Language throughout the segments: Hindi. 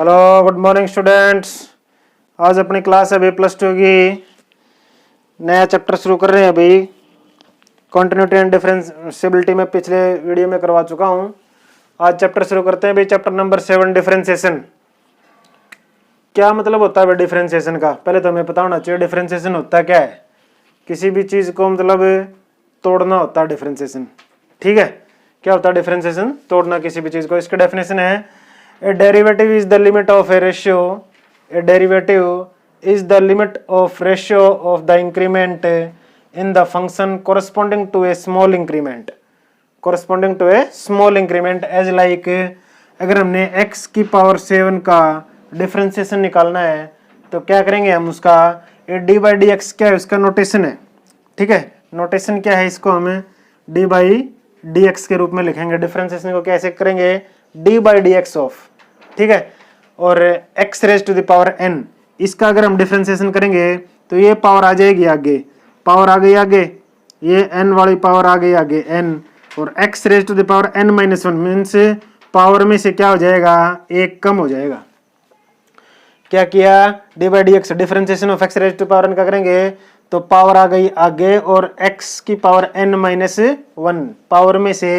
Hello good morning students. आज अपनी क्लास है अभी +2 की नया चैप्टर शुरू कर रहे हैं। अभी कॉन्टिन्यूटी एंड डिफरेंशिएबिलिटी में पिछले वीडियो में करवा चुका हूं। आज चैप्टर शुरू करते हैं। अभी चैप्टर नंबर 7 डिफरेंशिएशन। क्या मतलब होता है डिफरेंशिएशन का? पहले तो हमें पता होना चाहिए डिफरेंशिएशन होता क्या है। किसी भी चीज को मतलब तोड़ना होता है डिफरेंशिएशन। ठीक है, क्या होता है डिफरेंशिएशन? तोड़ना किसी भी चीज को। इसका डेफिनेशन है A derivative is the limit of a ratio. A derivative is the limit of ratio of the increment in the function corresponding to a small increment. Corresponding to a small increment as like अगर हमने x की पावर 7 का डिफरेंशिएशन निकालना है तो क्या करेंगे हम? उसका डी बाई डी एक्स क्या है, उसका नोटेशन है। ठीक है, नोटेशन क्या है? इसको हम डी बाई डी एक्स के रूप में लिखेंगे। डिफरेंशिएशन को कैसे करेंगे? D by d x of, ठीक है, और x raise to the power n, इसका अगर हम डिफरेंशिएशन करेंगे तो ये पावर आ जाएगी आगे, पावर आ गई आगे, ये n वाली पावर आ गई आगे n, और x raise to the power n minus 1 means power में से क्या हो जाएगा? एक कम हो जाएगा। क्या किया? D by d x differentiation of x raise to power n का करेंगे तो पावर आ गई आगे और x की पावर n माइनस 1, पावर में से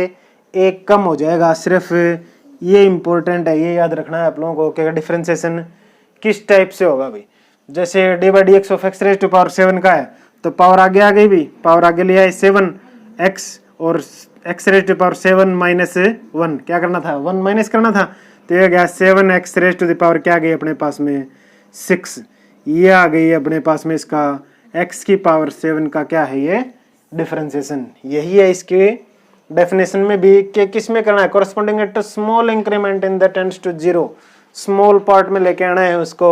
एक कम हो जाएगा। सिर्फ ये इंपॉर्टेंट है, ये याद रखना है आप लोगों को कि डिफरेंशिएशन किस टाइप से होगा भाई। जैसे d by d x of x raise to power 7 का है तो पावर आगे आ गई भी, पावर आगे लिया है 7x और x raise to power 7 minus 1, क्या करना था? 1 माइनस करना था, तो ये गया 7x raise to the power क्या आ गई अपने पास में 6, ये आ गई अपने पास में इसका x की पावर 7 का क्या है ये डिफरेंशिएशन। यही है इसके डेफिनेशन में भी कि किस में करना है? Corresponding at small increment in the tends to 0, small part में लेके आना है उसको।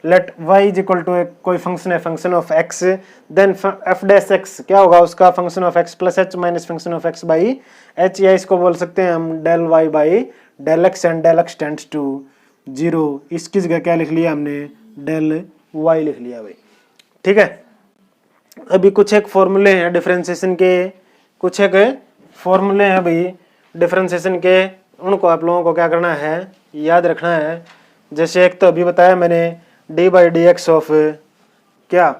Let y is equal to कोई फंक्शन है, function of x, then f dash x क्या होगा? उसका function of x plus h minus function of x by h, या इसको बोल सकते हैं हम del y by del x and del x tends to 0। इसकी जगह क्या लिख लिया हमने? डेल y लिख लिया भाई। ठीक है, अभी कुछ एक फॉर्मूले हैं डिफरेंशिएशन के, कुछ एक फॉर्मूले हैं भाई डिफरेंशिएशन के, उनको आप लोगों को क्या करना है? याद रखना है। जैसे एक तो अभी बताया मैंने d by d x of क्या?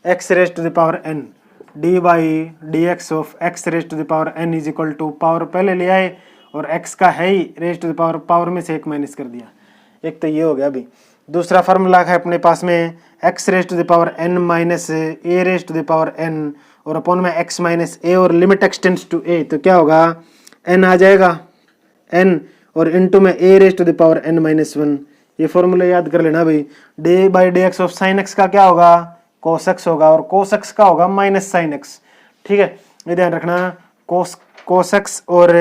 X raise to the power n, d by d x of x raise to the power n is equal to power पहले ले आए और x का है ही raise to the power, power में से एक माइनस कर दिया। एक तो ये हो गया अभी। दूसरा फार्मूला है अपने पास में x raise to the power n minus a raise to the power n और अपॉन में x माइनस a और लिमिट एक्सटेंड्स टू a, तो क्या होगा? n आ जाएगा n और इनटू में a raise to the power n minus 1। ये फॉर्मूला याद कर लेना भाई। D by d x of sine x का क्या होगा? cos x होगा, और cos x का होगा माइनस साइन x। ठीक है, ये ध्यान रखना। cos x और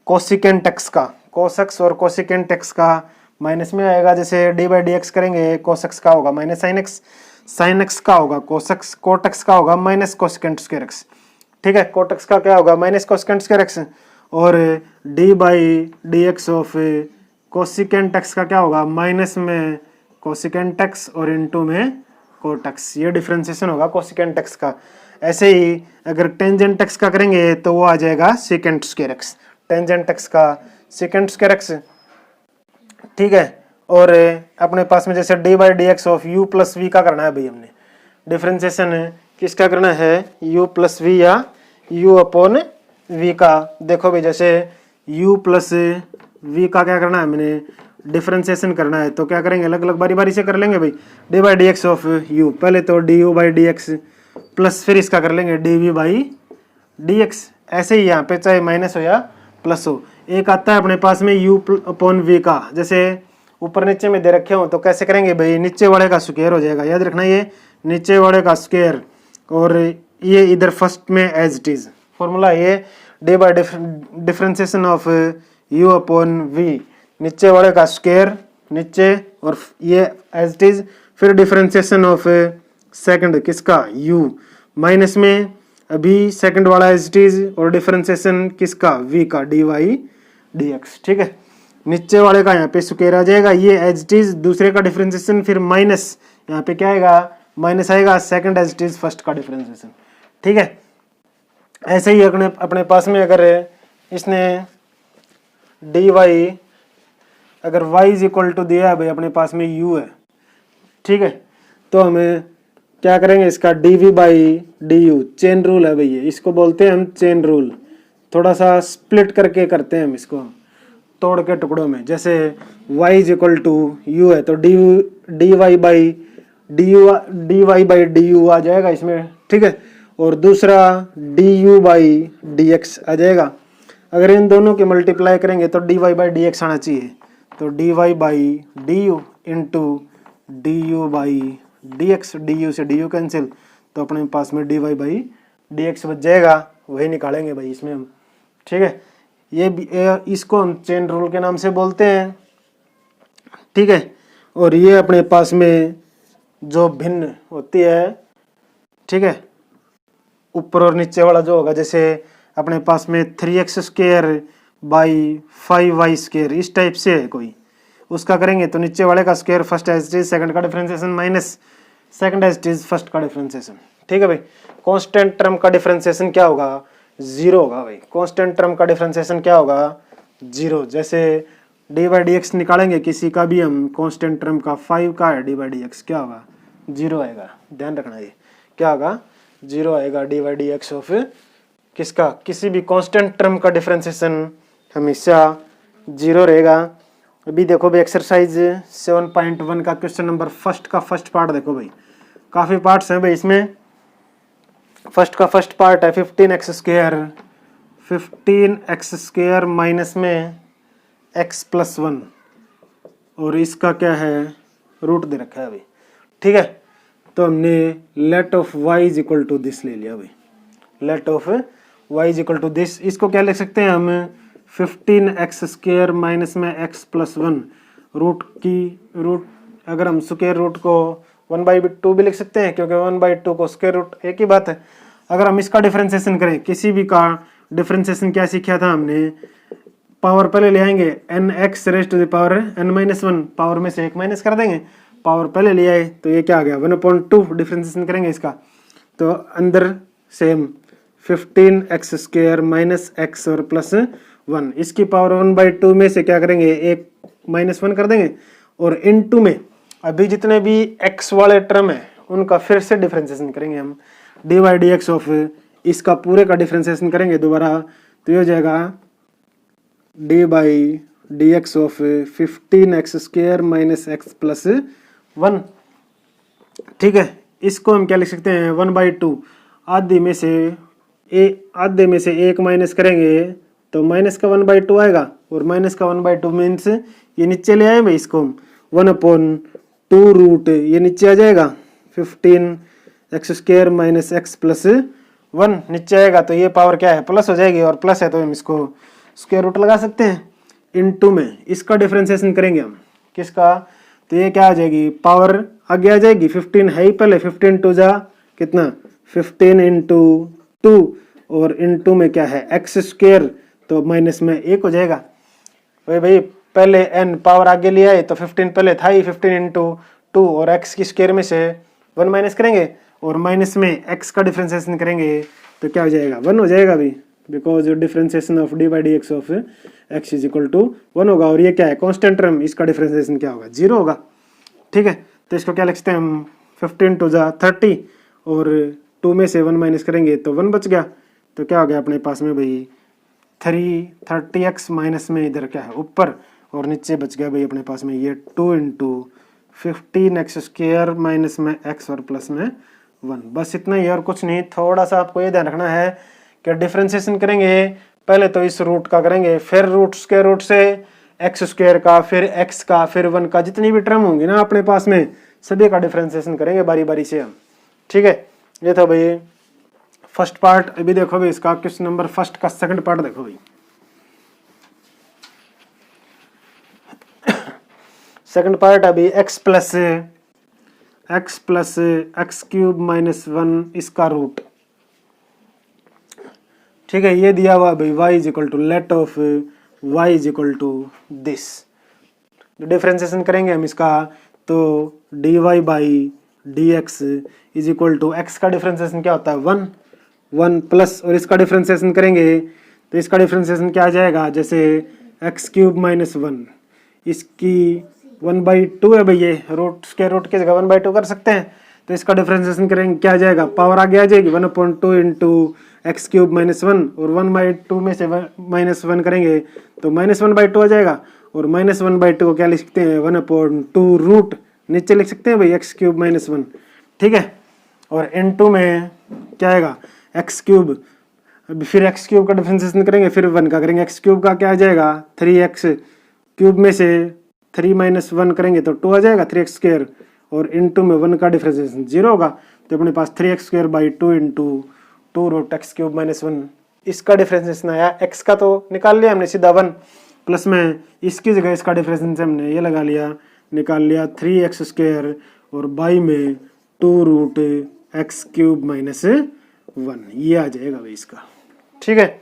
कोसिकेंट x का, cos x और कोसिकेंट x का माइनस में आएगा। जैसे डी बाई डी एक्स करेंगे cos x का होगा minus sine x, sine x का होगा cos x, cot x का होगा माइनस कोसिकेंट स्क्वायर x। ठीक है, cot x का क्या होगा? माइनस कोसिकेंट स्क्वायर x, और D by d x of cosecant x का क्या होगा? माइनस में कोसिकेंट x और इनटू में cot x। ये डिफरेंशिएशन होगा कोसिकेंट x का। ऐसे ही अगर टेंजेंट x का करेंगे तो वो आ जाएगा secant square x, tangent x का सेकेंट स्क्वायर x। ठीक है, और अपने पास में जैसे d by d x of u plus v का करना है भाई हमने डिफरेंशिएशन। किसका करना है? यू प्लस वी या यू अपॉन वी का। देखो भाई, जैसे यू प्लस वी का क्या करना है? हमने डिफरेंशिएशन करना है तो क्या करेंगे? अलग अलग बारी बारी से कर लेंगे भाई। D by d x of u, पहले तो d u by d x plus फिर इसका कर लेंगे d v by d x. ऐसे ही यहाँ पे चाहे माइनस हो या प्लस हो। एक आता है अपने पास में यू अपॉन वी का, जैसे ऊपर नीचे में दे रखे हो तो कैसे करेंगे भाई? नीचे वाले का स्क्वायर हो जाएगा, याद रखना, ये नीचे वाले का स्क्वायर और ये इधर फर्स्ट में एज इट इज फॉर्मूला। ये d by differentiation of u upon v, नीचे वाले का स्क्वायर नीचे और ये एज इट इज, फिर डिफरेंशिएशन ऑफ सेकंड किसका? यू, माइनस में अभी सेकंड वाला एज इट इज और डिफरेंशिएशन किसका? वी का, डी वाई डी एक्स। ठीक है, नीचे वाले का यहाँ पे स्क्वायर आ जाएगा, ये एज इट इज दूसरे का डिफरेंशिएशन, फिर माइनस यहाँ पे क्या आएगा? माइनस आएगा second as it is first का डिफरेंशिएशन। ठीक है, ऐसे ही अपने पास में अगर इसने डी वाई अगर y इज इक्वल टू दिया है भाई अपने पास में u है, ठीक है, तो हमें क्या करेंगे, इसका dv by du chain rule है भैया, इसको बोलते हैं हम चेन रूल। थोड़ा सा स्प्लिट करके करते हैं हम इसको, तोड़ के टुकड़ों में। जैसे y is equal to u है तो dy बाई du आ जाएगा इसमें, ठीक है, और दूसरा du बाई dx आ जाएगा। अगर इन दोनों के मल्टीप्लाई करेंगे तो dy बाई dx आना चाहिए, तो dy by du into du by dx, du से du कैंसिल, तो अपने पास में dy बाई dx बच जाएगा, वही निकालेंगे भाई इसमें हम, ठीक है। इसको हम चेन रूल के नाम से बोलते हैं, ठीक है। और ये अपने पास में जो भिन्न होती है, ठीक है, ऊपर और नीचे वाला जो होगा, जैसे अपने पास में 3x square by 5y square इस टाइप से है कोई, उसका करेंगे तो नीचे वाले का square first as it is second का differentiation minus second as it is first का डिफरेंशिएशन, ठीक है भाई। कांस्टेंट टर्म का डिफरेंशिएशन क्या होगा, जीरो होगा भाई। कांस्टेंट टर्म का डिफरेंशिएशन क्या होगा, जीरो। जैसे डी बाई डी एक्स निकालेंगे किसी का भी हम, कांस्टेंट टर्म का 5 का है डी बाई डी एक्स, क्या होगा, जीरो आएगा, ध्यान रखना ये क्या होगा, जीरो आएगा D by d x of किसका, किसी भी कांस्टेंट टर्म का डिफरेंशिएशन हमेशा जीरो रहेगा। अभी देखो भाई एक्सरसाइज 7.1 का क्वेश्चन नंबर फर्स्ट का फर्स्ट पार्ट देखो भाई, काफी पार्ट्स हैं भाई इसमें। फर्स्ट का फर्स्ट पार्ट है 15x स्क्वायर माइनस में x प्लस 1, और इसका क्या है, रूट दे रखा है भाई, ठीक है। तो हमने let of y is equal to this ले लिया भाई, let of y is equal to this. इसको क्या लिख सकते हैं हम, 15x स्क्वायर माइनस में x प्लस 1, रूट अगर हम स्क्वायर रूट को 1/2 भी लिख सकते हैं, क्योंकि 1/2 को स्क्वायर रूट एक ही बात है। अगर हम इसका डिफरेंशिएशन करें, किसी भी का डिफरेंशिएशन क्या सीखा था हमने, पावर पहले ले आएंगे, nx raise to the power n-1, power में से एक माइनस कर देंगे, पावर पहले ले आए तो ये क्या आ गया 1/2, डिफरेंशिएशन करेंगे इसका तो अंदर same 15x square minus x और प्लस 1, इसकी पावर 1/2 में से क्या करेंगे, एक -1 कर देंगे, और इनटू में अभी जितने भी x वाले टर्म है उनका फिर से डिफरेंशिएशन करेंगे हम, D by d x of इसका पूरे का डिफरेंशिएशन करेंगे दोबारा, तो ये हो जाएगा D by d x of 15x square minus x plus 1, ठीक है। इसको हम क्या लिख सकते हैं, 1/2, आधे में से एक माइनस करेंगे तो माइनस का 1/2 आएगा, और माइनस का 1/2 मीन्स ये नीचे ले आए भाई, इसको 1/2 रूट ये नीचे आ जाएगा, 15x square minus x plus 1 नीचे आएगा, तो ये पावर क्या है, प्लस हो जाएगी, और प्लस है तो हम इसको स्क्वायर रूट लगा सकते हैं। इनटू में इसका डिफरेंशिएशन करेंगे हम, किसका, तो ये क्या आ जाएगी, पावर आगे आ जाएगी, 15 है ही पहले, 15 टू जा कितना 15 इंटू 2, और इनटू में क्या है x स्क्वायर, तो माइनस में 1 हो जाएगा भाई पहले n पावर आगे लिया है तो 15 पहले था ही, 15 इंटू 2 और x की स्क्वायर में से 1 माइनस करेंगे, और माइनस में x का डिफरेंशिएशन करेंगे तो क्या हो जाएगा, 1 हो जाएगा भाई, because differentiation of d by d x of x is equal to 1 होगा, और ये क्या है कांस्टेंट टर्म, इसका डिफरेंशिएशन क्या होगा, 0 होगा, ठीक है। तो इसको क्या लिखते हैं हम, 15 टू जा 30, और 2 में से 1 माइनस करेंगे तो 1 बच गया, तो क्या हो गया अपने पास में भाई 30x माइनस में इधर क्या है ऊपर, और नीचे बच गया भाई अपने पास में ये 2 इंटू 15x स्क्वायर माइनस में x और प्लस में 1, बस इतना ही और कुछ नहीं। थोड़ा सा आपको ये ध्यान रखना है कि डिफरेंशिएशन करेंगे पहले तो इस रूट का करेंगे, फिर रूट स्क्वायर रूट से x स्क्वायर का, फिर x का, फिर 1 का, जितनी भी टर्म होंगी ना अपने पास में सभी का डिफरेंशिएशन करेंगे बारी बारी से हम, ठीक है। ये था भाई फर्स्ट पार्ट। अभी देखो भाई इसका क्वेश्चन नंबर फर्स्ट का सेकंड पार्ट देखो भाई, सेकंड पार्ट अभी x plus x cube minus 1 इसका रूट, ठीक है। ये दिया हुआ भाई y is equal to let of y is equal to this, differentiation करेंगे हम इसका तो dy by d x is equal to x का डिफरेंशिएशन क्या होता है 1 प्लस, और इसका डिफरेंशिएशन करेंगे तो इसका डिफरेंशिएशन क्या आ जाएगा, जैसे एक्स क्यूब माइनस 1, इसकी 1/2 है भाई, ये रूट स्क्वायर रूट की जगह 1/2 कर सकते हैं। तो इसका डिफरेंशिएशन करेंगे, क्या आ जाएगा, पावर आगे आ जाएगी 1/2 इंटू एक्स क्यूब माइनस 1, और 1/2 में से माइनस 1 करेंगे तो -1/2 आ जाएगा। और -1/2 को क्या लिख सकते हैं, 1/2 रूट नीचे लिख सकते हैं भाई एक्स क्यूब माइनस 1, ठीक है। और इनटू में क्या आएगा, एक्स क्यूब, अभी फिर एक्स क्यूब का डिफरेंशिएशन करेंगे, फिर 1 का करेंगे, एक्स क्यूब का क्या आ जाएगा 3x क्यूब में से 3 - 1 करेंगे तो 2 आ जाएगा 3x स्क्वायर, और इनटू में 1 का डिफरेंशिएशन 0 होगा, तो अपने पास 3x square by 2 into 2 root x cube minus 1, इसका डिफरेंशिएशन आया। x का तो निकाल लिया हमने सीधा 1, प्लस में इसकी जगह इसका डिफरेंशिएशन हमने ये लगा लिया, निकाल लिया 3x स्क्वायर, और बाई में 2 रूट एक्स क्यूब माइनस 1, ये आ जाएगा भाई इसका, ठीक है।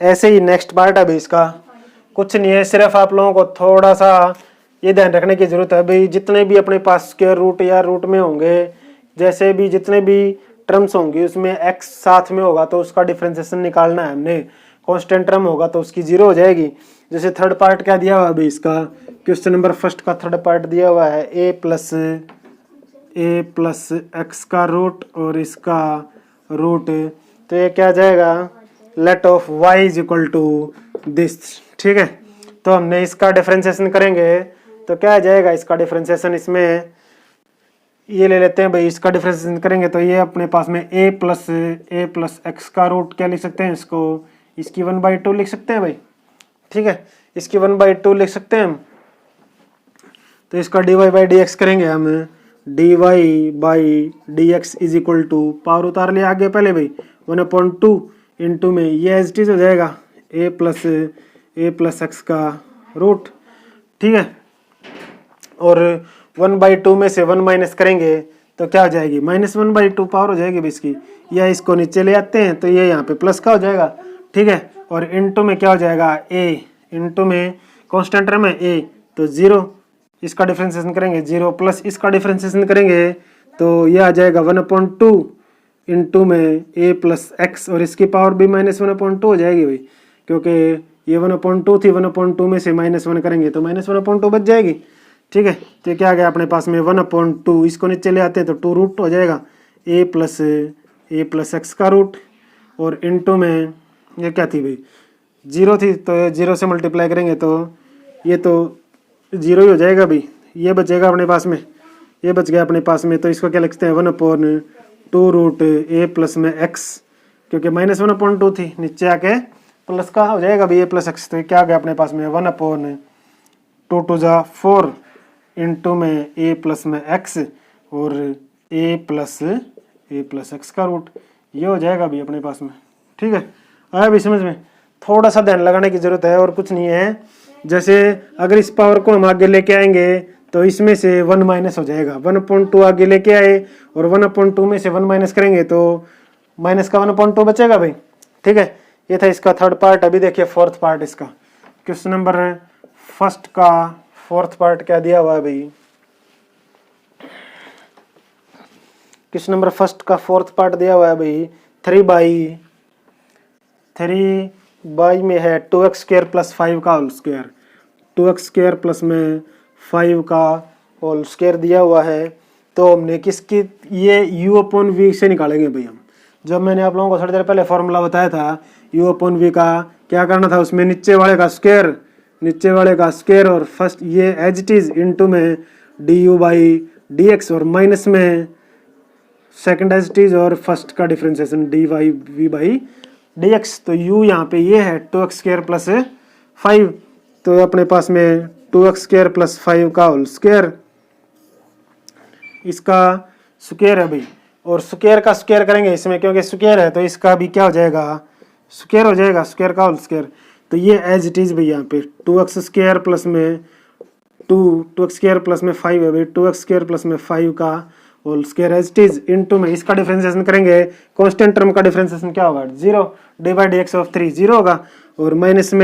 ऐसे ही नेक्स्ट पार्ट है भाई, इसका कुछ नहीं है, सिर्फ आप लोगों को थोड़ा सा ये ध्यान रखने की जरूरत है भाई, जितने भी अपने पास स्क्वायर रूट या रूट में होंगे, जैसे भी जितने भी टर्म्स होंगी उसमें x साथ में होगा तो उसका डिफरेंशिएशन निकालना है हमने। कांस्टेंट टर्म होगा तो उसकी 0 हो जाएगी। जैसे थर्ड पार्ट क्या दिया हुआ है भाई, इसका क्वेश्चन नंबर फर्स्ट का थर्ड पार्ट दिया हुआ है a प्लस एक्स का रूट और इसका रूट, तो ये क्या जाएगा, let of y is equal to this, ठीक है। तो हमने इसका डिफरेंशिएशन करेंगे तो क्या आ जाएगा, इसका डिफरेंशिएशन इसमें ये ले लेते हैं भाई, इसका डिफरेंशिएशन करेंगे तो ये अपने पास में a प्लस एक्स का रूट क्या लिख सकते हैं, इसको इसकी 1/2 लिख सकते हैं भाई, ठीक है, इसकी 1/2 लिख सकते हैं हम। तो इसका dy/dx करेंगे हम, dy/dx is equal to, power उतार लिया आगे पहले भाई 1/2 इंटू में ये एज इट इज हो जाएगा a प्लस एक्स का रूट, ठीक है। और 1/2 में से 1 माइनस करेंगे तो क्या हो जाएगी, -1/2 पावर हो जाएगी भाई इसकी, या इसको नीचे ले आते हैं तो ये यहाँ पे प्लस का हो जाएगा, ठीक है। और इनटू में क्या हो जाएगा, a इनटू में कांस्टेंट टर्म है a तो 0, इसका डिफरेंशिएशन करेंगे 0, प्लस इसका डिफरेंशिएशन करेंगे तो ये आ जाएगा 1/2 इंटू में a प्लस एक्स, और इसकी पावर भी -1/2 हो जाएगी भाई, क्योंकि ये 1/2 थी, 1/2 में से -1 करेंगे तो -1/2 बच जाएगी, ठीक है। तो क्या आ गया अपने पास में 1/2, इसको नीचे ले आते हैं तो 2 रूट हो जाएगा a प्लस एक्स का रूट, और इनटू में ये क्या थी भाई 0 थी, तो 0 से मल्टीप्लाई करेंगे तो ये तो 0 ही हो जाएगा भाई, ये बचेगा अपने पास में, ये बच गया अपने पास में। तो इसको क्या लिखते हैं 1/2 रूट a प्लस में x, क्योंकि -1/2 थी, नीचे आके प्लस का हो जाएगा भाई a प्लस एक्स, तो क्या आ गया अपने पास में 1/2 टू जा 4 इंटू में a प्लस में x, और a प्लस एक्स का रूट, ये हो जाएगा भाई अपने पास में, ठीक है। आया भी समझ में, थोड़ा सा ध्यान लगाने की जरूरत है और कुछ नहीं है। जैसे अगर इस पावर को हम आगे लेके आएंगे तो इसमें से 1 माइनस हो जाएगा, 1/2 आगे लेके आए और 1/2 में से 1 माइनस करेंगे तो माइनस का 1/2 बचेगा भाई, ठीक है। ये था इसका थर्ड पार्ट। अभी देखिए फोर्थ पार्ट, इसका क्वेश्चन नंबर फर्स्ट का फोर्थ पार्ट क्या दिया हुआ है भाई, क्वेश्चन नंबर फर्स्ट का फोर्थ पार्ट दिया हुआ है भाई 3 में है 2x स्क्वायर प्लस 5 का whole square, 2x square plus में 5 का होल स्क्वायर दिया हुआ है। तो हमने किसकी, ये u/v से निकालेंगे भाई हम। जब मैंने आप लोगों को थोड़ी देर पहले फॉर्मूला बताया था u/v का, क्या करना था, उसमें नीचे वाले का स्क्वायर और फर्स्ट ये एज इट इज इनटू में du/dx, और माइनस में सेकंड एज इट इज और फर्स्ट का डिफरेंशिएशन dy/v/dx। तो u यहाँ पे ये है 2x स्क्वायर प्लस 5, तो अपने पास में 2x स्क्वायर प्लस 5 का होल स्क्वायर, इसका स्क्वायर है भाई, और स्क्वायर का स्क्वायर करेंगे इसमें, क्योंकि स्क्वायर है तो इसका भी क्या हो जाएगा, स्क्वायर हो जाएगा, स्क्वायर का होल स्क्वायर। तो ये एज इट इज भाई यहाँ पे 2x स्क्वायर प्लस में 2x स्क्वायर प्लस में 5 है भाई, 2x स्क्वायर प्लस में 5 का whole square as it is into में इसका डिफरेंशिएशन करेंगे, कांस्टेंट टर्म का डिफरेंशिएशन क्या होगा 0, dy/dx ऑफ 3 0 होगा, और माइनस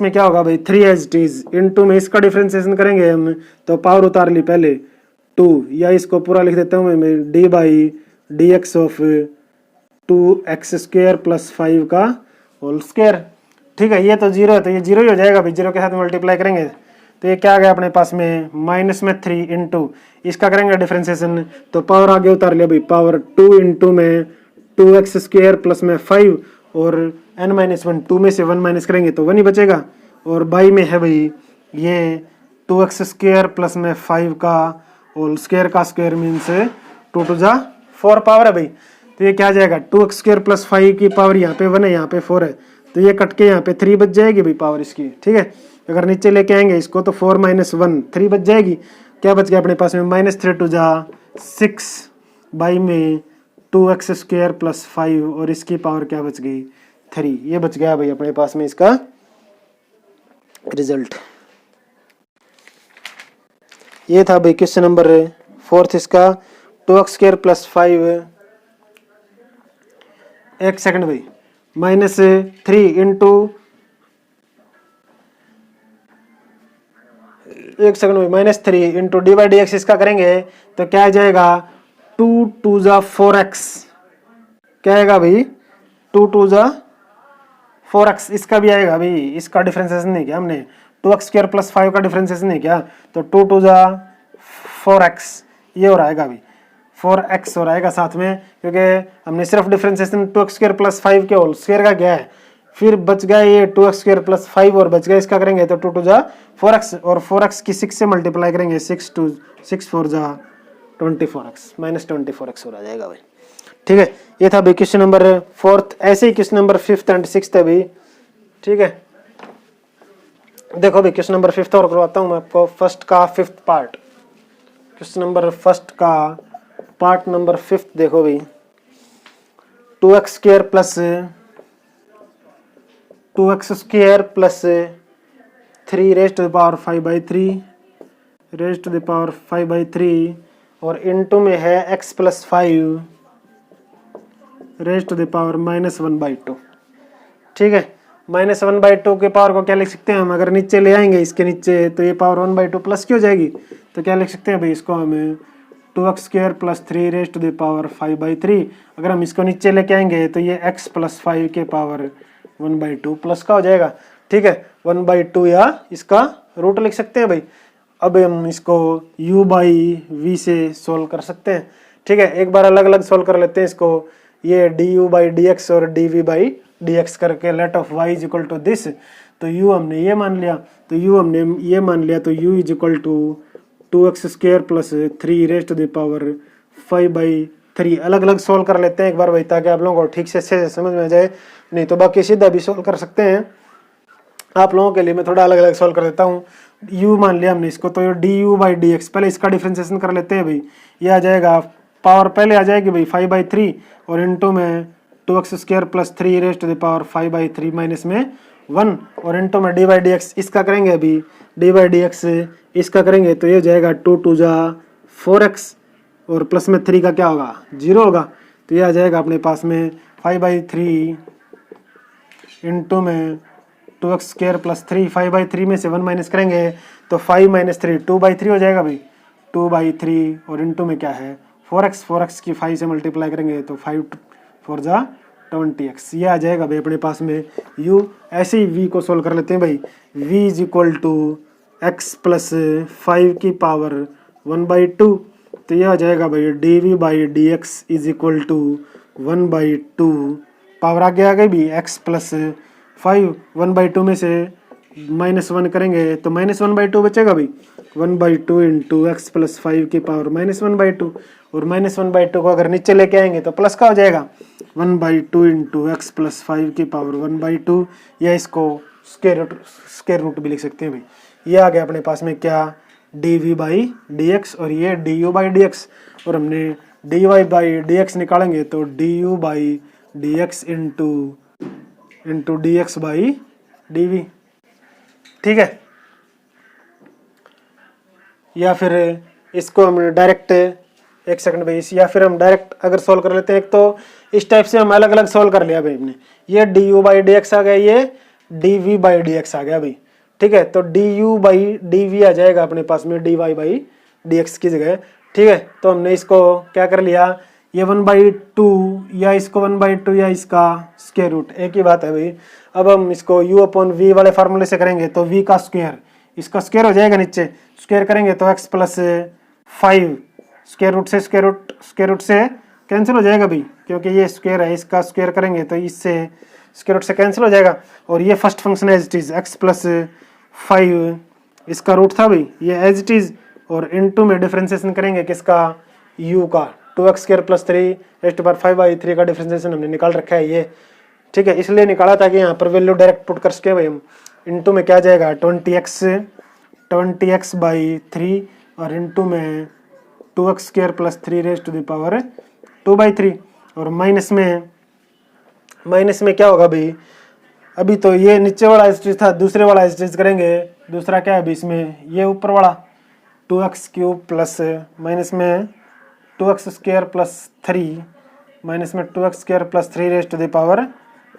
में क्या होगा भाई 3 एज इट इज इनटू में इसका डिफरेंशिएशन करेंगे हम, तो पावर उतार ली पहले 2, या इसको पूरा लिख देता हूँ मैं dy/dx of 2x square plus 5 का होल स्क्वायर। ठीक है, ये तो जीरो है तो ये जीरो ही हो जाएगा भाई, जीरो के साथ मल्टीप्लाई करेंगे तो ये क्या आ गया अपने पास में माइनस में 3 इंटू इसका करेंगे डिफरेंशिएशन तो पावर आगे उतार लिया भाई, पावर 2 इंटू में 2x स्क्वायर प्लस में 5 और n माइनस 1 2 में से 1 माइनस करेंगे तो 1 ही बचेगा और बाई में है भाई ये 2x स्क्वायर प्लस में 5 का और स्क्वायर का स्क्वायर मीन्स 2 टू जा 4 पावर है भाई, तो ये क्या आ जाएगा 2x स्क्वायर प्लस 5 की पावर यहाँ पे 1 है यहाँ पे 4 है तो ये कट के यहाँ पे 3 बच जाएगी भाई पावर इसकी। ठीक है, अगर नीचे लेके आएंगे इसको तो 4 माइनस 1 3 बच जाएगी, क्या बच गया अपने पास में माइनस 3 टू जा 6 बाई में 2x स्क्वायर प्लस 5 और इसकी पावर क्या बच गई 3, ये बच गया भाई अपने पास में इसका रिजल्ट। ये था भाई क्वेश्चन नंबर 4 इसका 2x स्क्वायर प्लस 5 एक सेकंड भाई माइनस 3 इंटू एक सेकंड भाई minus 3 into D by d x इसका करेंगे तो क्या आ जाएगा 2 टू जा 4x, क्या आएगा भाई 2 टू जा 4x, इसका भी आएगा भाई, इसका डिफरेंशिएशन नहीं किया हमने, 2x स्क्वायर प्लस 5 का डिफरेंशिएशन नहीं किया तो 2 टू जा 4x ये हो रहेगा भाई 4x हो रहेगा साथ में, क्योंकि हमने सिर्फ डिफरेंशिएशन 2x स्क्वायर प्लस 5 के होल स्क्वायर का किया है, फिर बच गया ये 2x स्क्वायर प्लस 5 और बच गया इसका करेंगे तो 2 टू जा 4x और 4x की 6 से मल्टीप्लाई करेंगे 6 टू 6 4 जा 24x माइनस 24x हो जाएगा भाई। ठीक है, ये था भाई क्वेश्चन नंबर 4। ऐसे ही question number 5th and 6th है भाई। ठीक है, देखो भाई क्वेश्चन नंबर 5th और करवाता हूँ मैं आपको, फर्स्ट का 5th part, question number first का पार्ट नंबर 5th देखो भाई 2x square plus 3 raise to the power 5/3 raise to the power 5/3 और इनटू में है x plus 5 raise to the power -1/2। ठीक है, -1/2 के पावर को क्या लिख सकते हैं हम, अगर नीचे ले आएंगे इसके नीचे तो ये पावर 1/2 प्लस की हो जाएगी, तो क्या लिख सकते हैं भाई इसको हम 2x square plus 3 raise to the power 5/3, अगर हम इसको नीचे लेके आएंगे तो ये x प्लस 5 के पावर 1/2 प्लस का हो जाएगा। ठीक है, 1/2 या इसका रूट लिख सकते हैं भाई। अब हम इसको u बाई वी से सोल्व कर सकते हैं। ठीक है, एक बार अलग अलग सोल्व कर लेते हैं इसको, ये du बाई डी एक्स और dv बाई डी एक्स करके let of y is equal to this, तो u हमने ये मान लिया तो u हमने ये मान लिया तो u is equal to 2x square plus 3 raise to the power 5/3। अलग अलग सोल्व कर लेते हैं एक बार भाई, ताकि आप लोगों को ठीक से समझ में आ जाए, नहीं तो बाकी सीधा भी सोल्व कर सकते हैं। आप लोगों के लिए मैं थोड़ा अलग अलग सोल्व कर देता हूँ। u मान लिया हमने इसको, तो ये du बाई डी एक्स, पहले इसका डिफ्रेंसिएशन कर लेते हैं भाई। ये आ जाएगा पावर पहले आ जाएगी भाई 5/3 और इनटू में 2x square plus 3 raise to the power 5/3 minus में 1 और इनटू में डी बाई डी एक्स, इसका करेंगे अभी डी बाई डी एक्स इसका करेंगे तो ये जाएगा 2 टू जा 4x और प्लस में 3 का क्या होगा 0 होगा, तो ये आ जाएगा अपने पास में 5/3 इंटू में 2x स्क्वायर प्लस 3 5/3 में से 1 माइनस करेंगे तो 5 माइनस 3 2/3 हो जाएगा भाई 2/3 और इनटू में क्या है 4x की 5 से मल्टीप्लाई करेंगे तो 5 4 जा 20x, ये आ जाएगा भाई अपने पास में u। ऐसे ही v को सोल्व कर लेते हैं भाई, v is equal to x plus 5 की पावर 1/2, तो ये आ जाएगा भाई dv by d x is equal to 1/2, power आगे आ गई भी x प्लस 5 1/2 में से -1 करेंगे तो -1/2 बचेगा भाई 1/2 इंटू एक्स प्लस 5 की पावर -1/2 और -1/2 को अगर नीचे लेके आएंगे तो प्लस का हो जाएगा 1/2 इंटू एक्स प्लस 5 की पावर 1/2, या इसको स्क्वायर रूट भी लिख सकते हैं भाई। ये आ गया अपने पास में क्या dv बाई डी एक्स और ये du बाई डी एक्स, और हमने dy बाई डी एक्स निकालेंगे तो du by d x into D x by dv। ठीक है, या फिर इसको हम डायरेक्ट एक सेकंड भाई, या फिर हम डायरेक्ट अगर सोल्व कर लेते हैं, एक तो इस टाइप से हम अलग अलग सोल्व कर लिया भाई हमने, ये du बाई डी एक्स आ गया, ये dv बाई डी एक्स आ गया भाई। ठीक है, तो du बाई dv आ जाएगा अपने पास में dy बाई डी एक्स की जगह। ठीक है, तो हमने इसको क्या कर लिया, ये 1/2 या इसको 1/2 या इसका स्क्वायर रूट, एक ही बात है भाई। अब हम इसको u/v वाले फार्मूले से करेंगे तो v का स्क्वायर, इसका स्क्वायर हो जाएगा, नीचे स्क्वायर करेंगे तो x + 5, स्क्वायर रूट से कैंसिल हो जाएगा भाई, क्योंकि ये स्क्वायर है, इसका स्क्वायर करेंगे तो इससे स्क्वायर रूट से कैंसिल हो जाएगा। और ये first function as it is x + 5 इसका रूट था भाई, ये एज इट इज। और इनटू में डिफरेंशिएशन करेंगे किसका, u का, 2x² + 3 का डिफरेंशिएशन हमने निकाल रखा है ये, ठीक है, इसलिए निकाला था कि यहाँ पर वैल्यू डायरेक्ट पुट कर सके भाई हम। इनटू में क्या जाएगा 20x/3 और इनटू में 2x² + 3 और माइनस में क्या होगा भाई, अभी तो ये नीचे वाला स्टेज था, दूसरे वाला स्टेज करेंगे। दूसरा क्या है अभी इसमें, ये ऊपर वाला 2x³ प्लस माइनस में 2x² + 3 माइनस में 2x² + 3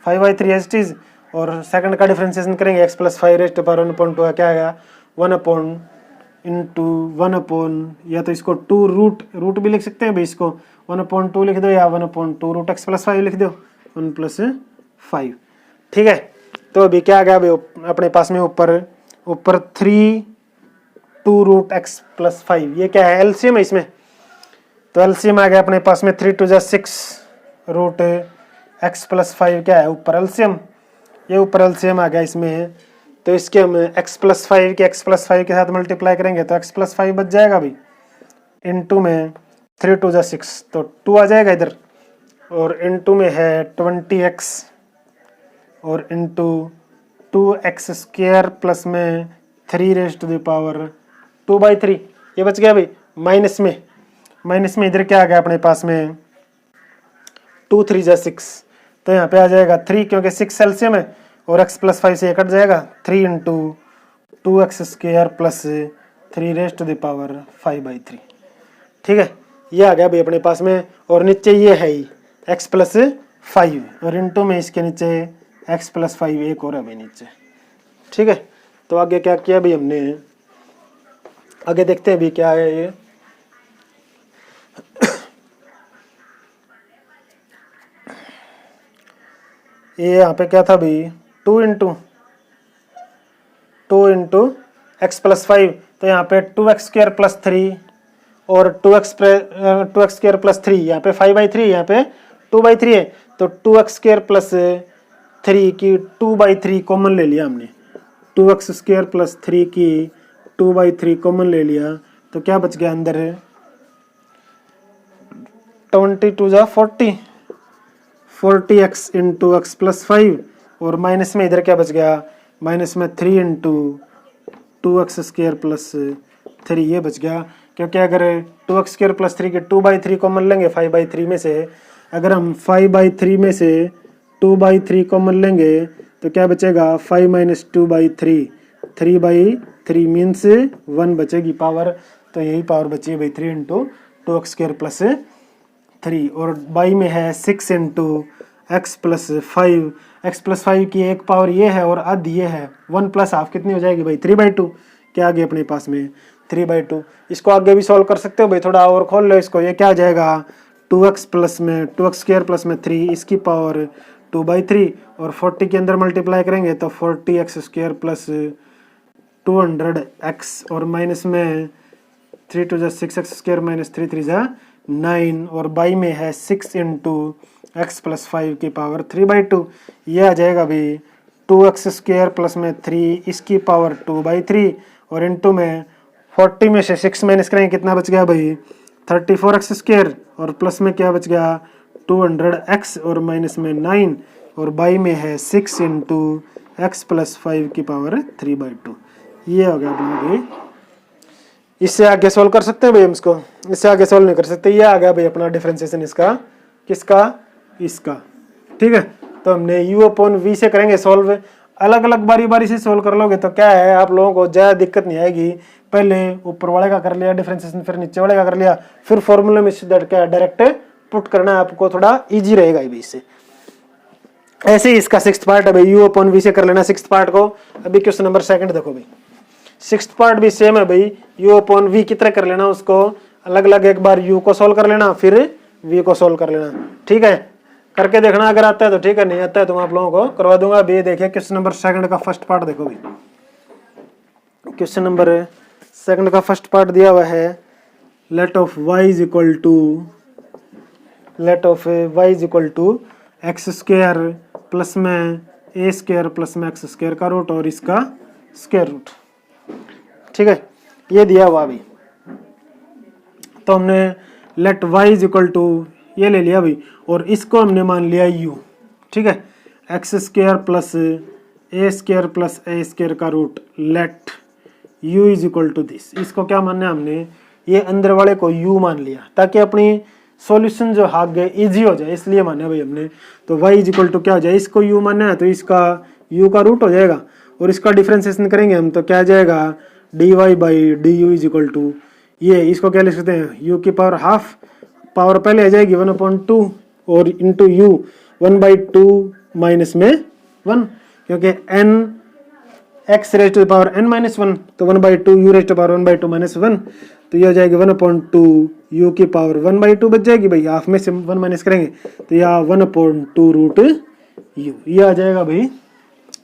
5/3 एज इट इज। और सेकंड का डिफरेंशिएशन करेंगे x + 5 क्या आएगा 1 इंटू 1 या तो इसको 2 रूट भी लिख सकते हैं भाई, इसको 1/2 लिख दो या 1/2 रूट x + 5 लिख दो 1 + 5, ठीक है। तो अभी क्या आ गया भाई अपने पास में ऊपर 2 रूट x + 5, ये क्या है एलसीएम है इसमें, तो एलसीएम आ गया अपने पास में 3 × 6 रूट x + 5 क्या है ऊपर एलसीएम, ये ऊपर एलसीएम आ गया इसमें। तो इसके हम x + 5 के साथ मल्टीप्लाई करेंगे तो x + 5 बच जाएगा भाई, इनटू में 3 × 6 तो 2 आ जाएगा इधर, और इनटू में है 20x और इनटू 2x² प्लस में 3 ये बच गया भाई। माइनस में इधर क्या आ गया अपने पास में 2 × 3 = 6, तो यहाँ पे आ जाएगा 3 क्योंकि 6 एलसीएम है और x + 5 से कट जाएगा 3 × 2x² + 3 ठीक है, ये आ गया भाई अपने पास में। और नीचे ये है ही x + 5 और इनटू में इसके नीचे x + 5 एक और है भाई नीचे, ठीक है। तो आगे क्या किया भाई हमने, आगे देखते हैं भाई क्या है ये यहाँ पे क्या था भाई 2 × x + 5, तो यहाँ पे 2x² + 3 और 2x² + 3 यहाँ पे 5/3 यहाँ पे 2/3 है, तो 2x² + 3 की 2/3 कॉमन ले लिया हमने, 2x² + 3 की 2/3 कॉमन ले लिया, तो क्या बच गया अंदर है 20 × 40x × x + 5 और माइनस में इधर क्या बच गया, माइनस में 3 × 2x² + 3 ये बच गया, क्योंकि अगर 2x² + 3 के 2/3 कॉमन लेंगे 5/3 में से, अगर हम 5/3 में से 2/3 कॉमन लेंगे तो क्या बचेगा 5 - 2/3 3/3 मीन्स 1 बचेगी पावर, तो यही पावर बची है भाई 3 × 2x² + 3 और बाई में है 6 × x + 5, x + 5 की एक पावर ये है और आधी ये है, 1 + ½ कितनी हो जाएगी भाई 3/2, क्या आ गया अपने पास में 3/2। इसको आगे भी सॉल्व कर सकते हो भाई, थोड़ा और खोल लो इसको, ये क्या आ जाएगा 2x² + 3 इसकी पावर 2/3 और 40 के अंदर मल्टीप्लाई करेंगे तो 40x² + 200x और माइनस में 3 × 6x² - 3 × 9 और बाई में है 6 × x + 5 की पावर 3/2, ये आ जाएगा भाई 2x² + में 3 इसकी पावर 2/3 और इनटू में 40 में से 6 माइनस करेंगे कितना बच गया भाई 34x² और प्लस में क्या बच गया 200x और माइनस में 9 और बाई में है 6 × x + 5 की पावर 3/2, ये हो गया भाई। इससे आगे सोल्व कर सकते हैं भाई हम इसको, इससे आगे सोल्व नहीं कर सकते, ये आ गया भाई अपना डिफरेंशिएशन इसका, किसका, इसका, ठीक है। तो हमने u/v से करेंगे सोल्व, अलग अलग बारी बारी से सोल्व कर लोगे तो क्या है आप लोगों को ज़्यादा दिक्कत नहीं आएगी, पहले ऊपर वाले का कर लिया डिफरेंशिएशन, फिर नीचे वाले का कर लिया, फिर फॉर्मूले में सीधा क्या डायरेक्ट पुट करना, आपको थोड़ा ईजी रहेगा भाई इससे। ऐसे ही इसका 6th पार्ट है भाई, u/v से कर लेना 6th पार्ट को। अभी क्वेश्चन नंबर 2 देखो भाई, 6th पार्ट भी सेम है भाई, u/v की तरह कर लेना, उसको अलग अलग एक बार u को सोल्व कर लेना, फिर v को सोल्व कर लेना। ठीक है, करके देखना, अगर आता है तो ठीक है, नहीं आता है तो मैं आप लोगों को करवा दूंगा। अभी देखिए क्वेश्चन नंबर सेकंड का फर्स्ट पार्ट देखो भाई। क्वेश्चन नंबर सेकंड का फर्स्ट पार्ट दिया हुआ है, let of y is equal to x square plus में ए स्क्वायर प्लस में एक्स स्क्वायर का रूट और इसका स्क्वायर रूट। ठीक है, ये दिया हुआ अभी, तो हमने let y is equal to ये ले लिया भाई, और इसको हमने मान लिया u। ठीक है, x square plus a square का root, let u is equal to this. इसको क्या मानना है हमने, ये अंदर वाले को u मान लिया ताकि अपनी सॉल्यूशन जो हाथ गए इजी हो जाए, इसलिए माना भाई हमने। तो y इज इक्वल टू क्या हो जाए, इसको u मानना है तो इसका u का रूट हो जाएगा, और इसका डिफ्रेंसिएशन करेंगे हम तो क्या आ जाएगा, dy by d u is equal to, ये इसको क्या लिख सकते हैं, u की पावर हाफ, पावर पहले आ जाएगी 1/2 और इंटू u 1/2 माइनस में 1, क्योंकि n x raise to the power n minus 1, तो 1/2 u raise to power 1/2 minus 1, तो ये हो जाएगी 1/2 u की पावर 1/2 बच जाएगी भाई, हाफ में से 1 माइनस करेंगे तो यह 1/2 रूट u, ये आ जाएगा भाई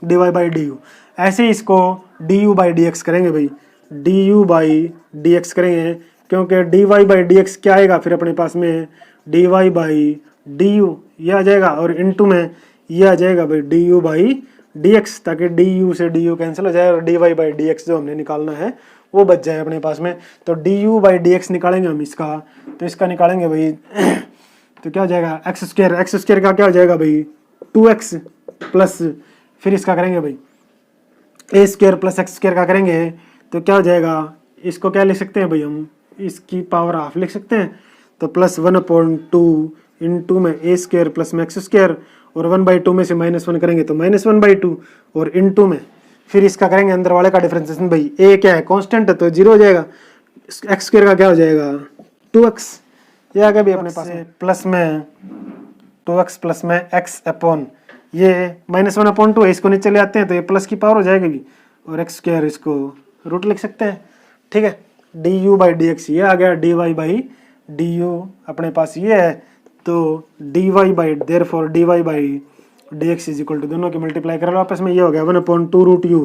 dy बाई डी यू। ऐसे इसको du बाई डी एक्स करेंगे भाई, du बाई डी एक्स करेंगे, क्योंकि dy बाई डी एक्स क्या आएगा फिर अपने पास में, dy बाई डी यू ये आ जाएगा, और इनटू में ये आ जाएगा भाई du बाई डी एक्स, ताकि du से du कैंसिल हो जाए और dy बाई डी एक्स जो हमने निकालना है वो बच जाए अपने पास में। तो du बाई डी एक्स निकालेंगे हम इसका, तो इसका निकालेंगे भाई तो क्या हो जाएगा, एक्स स्क्वायर का क्या हो जाएगा भाई 2x प्लस, फिर इसका करेंगे भाई ए स्क्वायर प्लस एक्स स्क्वायर का करेंगे तो क्या हो जाएगा, इसको क्या लिख सकते हैं भाई हम, इसकी पावर हाफ लिख सकते हैं, तो प्लस 1/2 इंटू में ए स्क्वायर प्लस में एक्स स्क्वायर, और 1/2 में से -1 करेंगे तो -1/2, और इंटू में फिर इसका करेंगे अंदर वाले का डिफरेंशिएशन भाई, ए क्या है कांस्टेंट है तो 0 हो जाएगा, एक्स स्क्वायर का क्या हो जाएगा 2x, ये आ गया भी अपने पास प्लस में 2x प्लस में x अपॉन ये -1/2 है, इसको नीचे ले आते हैं तो ये प्लस की पावर हो जाएगी, और एक्स स्क्वायर इसको रूट लिख सकते हैं। ठीक है, du बाई डी एक्स ये आ गया, dy बाई डी यू अपने पास ये है, तो dy by therefore dy by d x is equal to, दोनों की मल्टीप्लाई कर लो आपस में, ये हो गया 1/2 रूट यू,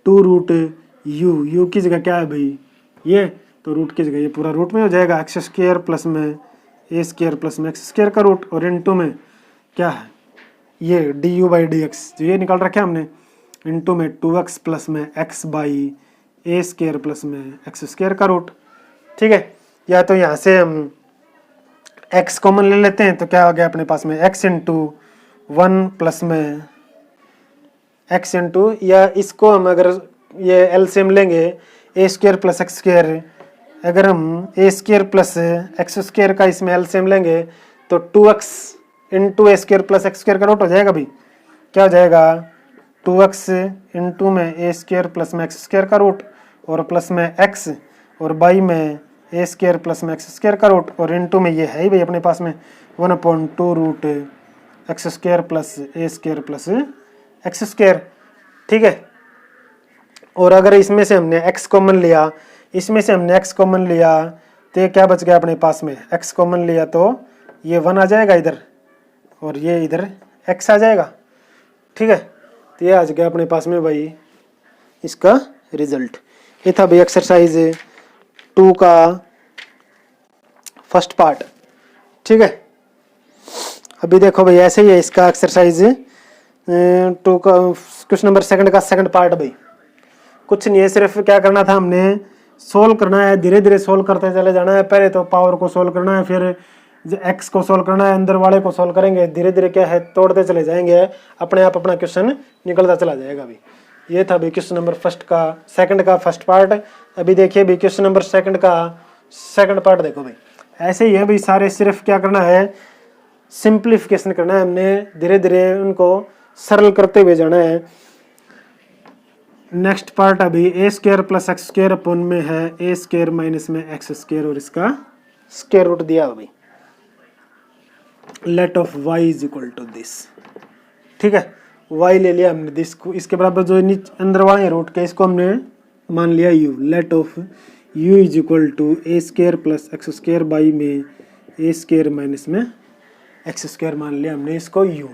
2 रूट यू की जगह क्या है भाई ये, तो रूट की जगह ये पूरा रूट में हो जाएगा, एक्स स्क्वायर प्लस में ए स्क्वायर प्लस में एक्स स्क्वायर का रूट, और इनटू में क्या है ये du बाई डी एक्स जो ये निकाल रखे हमने, इनटू में 2x प्लस में x by A square plus में एक्स स्क्वायर का रूट। ठीक है, या तो यहाँ से हम x कॉमन ले लेते हैं तो क्या हो गया अपने पास में x इंटू 1 प्लस में x इंटू, या इसको हम अगर ये एलसीएम लेंगे ए स्क्वायर प्लस एक्स स्क्वायर, अगर हम ए स्क्वायर प्लस एक्स स्क्वायर का इसमें एलसीएम लेंगे तो 2x इंटू ए स्क्वायर प्लस एक्स स्क्वायर का रूट हो जाएगा भाई, क्या हो जाएगा 2x इंटू में ए स्क्वायर प्लस में एक्स स्क्वायर का रूट, और प्लस में x, और बाई में ए स्क्वायर प्लस में एक्स स्क्वायर का रूट, और इनटू में ये है ही भाई अपने पास में 1/2 root x square plus a square plus x square. ठीक है, और अगर इसमें से हमने x कॉमन लिया, इसमें से हमने x कॉमन लिया तो ये क्या बच गया अपने पास में, x कॉमन लिया तो ये 1 आ जाएगा इधर, और ये इधर x आ जाएगा। ठीक है, तो ये आ गया अपने पास में भाई इसका रिजल्ट। ये था भाई एक्सरसाइज 2 का फर्स्ट पार्ट। ठीक है, अभी देखो भाई ऐसे ही है इसका एक्सरसाइज 2 का क्वेश्चन नंबर सेकंड का सेकंड पार्ट भाई। कुछ नहीं है, सिर्फ क्या करना था हमने, सोल्व करना है, धीरे धीरे सोल्व करते चले जाना है। पहले तो पावर को सोल्व करना है, फिर एक्स को सोल्व करना है, अंदर वाले को सोल्व करेंगे, धीरे धीरे क्या है तोड़ते चले जाएंगे, अपने आप अपना क्वेश्चन निकलता चला जाएगा भाई। ये था भाई क्वेश्चन नंबर सेकंड का फर्स्ट पार्ट। अभी देखिए भाई क्वेश्चन नंबर सेकंड का सेकंड पार्ट देखो भाई, ऐसे ही है भाई सारे, सिर्फ क्या करना है सिंप्लीफिकेशन करना है हमने, धीरे धीरे उनको सरल करते हुए जाना है। नेक्स्ट पार्ट अभी a square plus x square upon में है ए स्क्वायर माइनस में एक्स स्क्वायर, और इसका स्क्वायर रूट दिया भाई, let of y is equal to this. ठीक है, y ले लिया हमने दिस को, इसके बराबर जो अंदर वाले रूट के इसको हमने मान लिया u, let of u is equal to a square plus x square by में ए स्क्वायर माइनस में एक्स स्क्वायर मान लिया हमने इसको u,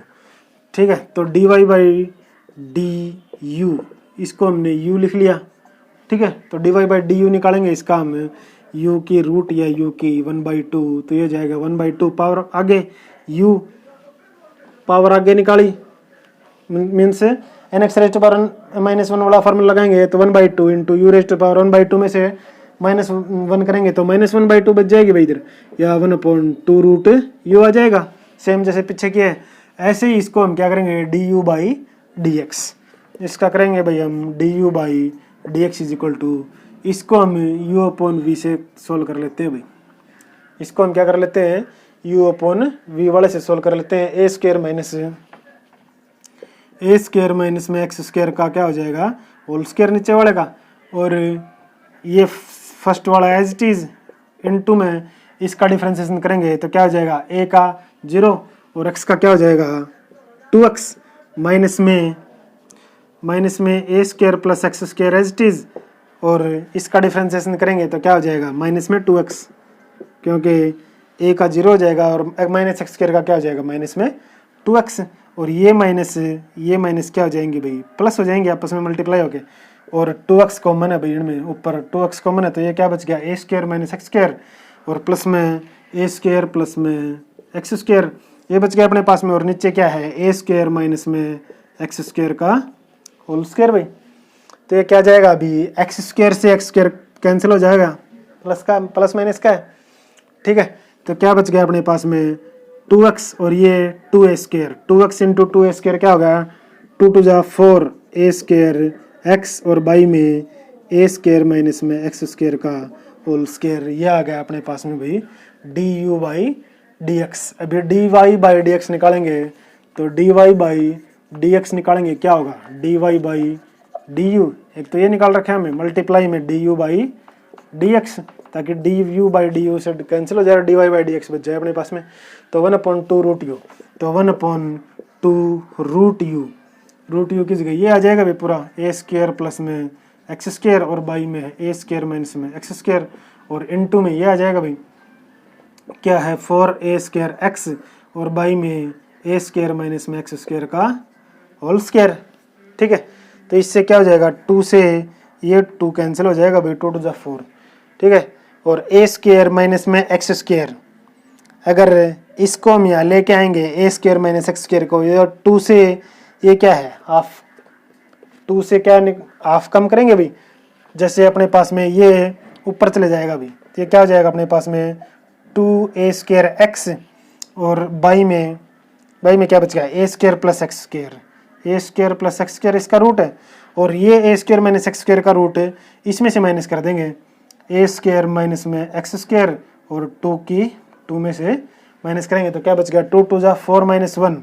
ठीक है। तो dy बाई डी यू, इसको हमने u लिख लिया, ठीक है। तो dy बाई डी यू निकालेंगे, इसका हम u की रूट या u की 1/2, तो ये जाएगा 1/2 पावर आगे, u पावर आगे निकाली, means n x raise to power minus 1 वाला फॉर्मूला लगाएंगे तो 1/2 into u raise to power 1/2 में से -1 करेंगे तो -1/2 बच जाएगी भाई इधर, या 1/2 रूट यू आ जाएगा, सेम जैसे पीछे किया है। ऐसे ही इसको हम क्या करेंगे d u by d x, इसका करेंगे भाई हम d u by d x is equal to, इसको हम यू अपॉन वी से सोल्व कर लेते हैं भाई, इसको हम क्या कर लेते हैं u अपॉन वी वाले से सोल्व कर लेते हैं। ए स्क्वायर माइनस में एक्स स्क्वायर का क्या हो जाएगा होल स्क्वायर नीचे वाले का, और ये फर्स्ट वाला एज इट इज इनटू में इसका डिफरेंशिएशन करेंगे तो क्या हो जाएगा a का 0 और x का क्या हो जाएगा 2x, माइनस में a square plus x square as it is, और इसका डिफरेंशिएशन करेंगे तो क्या हो जाएगा माइनस में 2x, क्योंकि a का 0 हो जाएगा और माइनस एक्स स्क्वायर का क्या हो जाएगा माइनस में 2x, और ये माइनस क्या हो जाएंगे भाई प्लस हो जाएंगे आपस में मल्टीप्लाई होके, और 2x कॉमन है भाई इनमें, ऊपर 2x कॉमन है तो ये क्या बच गया ए स्क्वायर माइनस एक्स स्क्वायर, और प्लस में ए स्क्वायर प्लस में एक्स स्क्वायर ये बच गया अपने पास में, और नीचे क्या है ए स्क्वायर माइनस में एक्स स्क्वायर का होल स्क्वायर भाई। तो ये क्या जाएगा अभी एक्स स्क्वायर से एक्स स्क्वायर कैंसिल हो जाएगा, प्लस माइनस का है, ठीक है। तो क्या बच गया अपने पास में 2x और ये 2a square, 2x into 2a square क्या होगा 2 टू जा 4 a स्क्वायर x, और बाई में a स्क्वायर माइनस में एक्स स्क्वायर का होल स्क्वायर, ये आ गया अपने पास में भाई d u by d x. अभी d y by d x निकालेंगे तो d y by d x निकालेंगे क्या होगा d y by d u, एक तो ये निकाल रखा है हमें मल्टीप्लाई में d u by d x, ताकि d u by d you से कैंसिल हो जाए, d y by d x बच जाए अपने पास में। तो 1/2 रूट यू, तो 1/2 रूट यू किस गई ये आ जाएगा भाई पूरा ए स्क्वायर प्लस में एक्स स्क्वायर, और बाई में ए स्क्वायर माइनस में एक्स स्क्वायर, और इनटू में ये आ जाएगा भाई क्या है 4a स्क्वायर एक्स, और बाई में ए स्क्वायर माइनस में एक्स स्क्वायर का होल स्क्वायर, ठीक है। तो इससे क्या हो जाएगा 2 से ये 2 कैंसिल हो जाएगा भाई 2 टू जा 4, ठीक है। और ए स्क्वायर माइनस में एक्स स्क्वायर, अगर इसको हम यहाँ लेके आएंगे ए स्क्वायर माइनस एक्स स्क्वायर को, ये 2 से ये क्या है हाफ, 2 से क्या हाफ कम करेंगे भाई, जैसे अपने पास में ये ऊपर चले जाएगा भाई, तो ये क्या हो जाएगा अपने पास में 2a स्क्वायर एक्स, और बाई में क्या बच गया ए स्क्वायर प्लस एक्स स्क्वायर, ए स्क्वायर प्लस एक्स स्क्वायर इसका रूट है, और ये ए स्क्वायर माइनस एक्स स्क्वायर का रूट है, इसमें से माइनस कर देंगे ए स्क्वायर माइनस में एक्स स्क्वायर, और 2 में से माइनस करेंगे तो क्या बच गया 2 टू जा 4 माइनस 1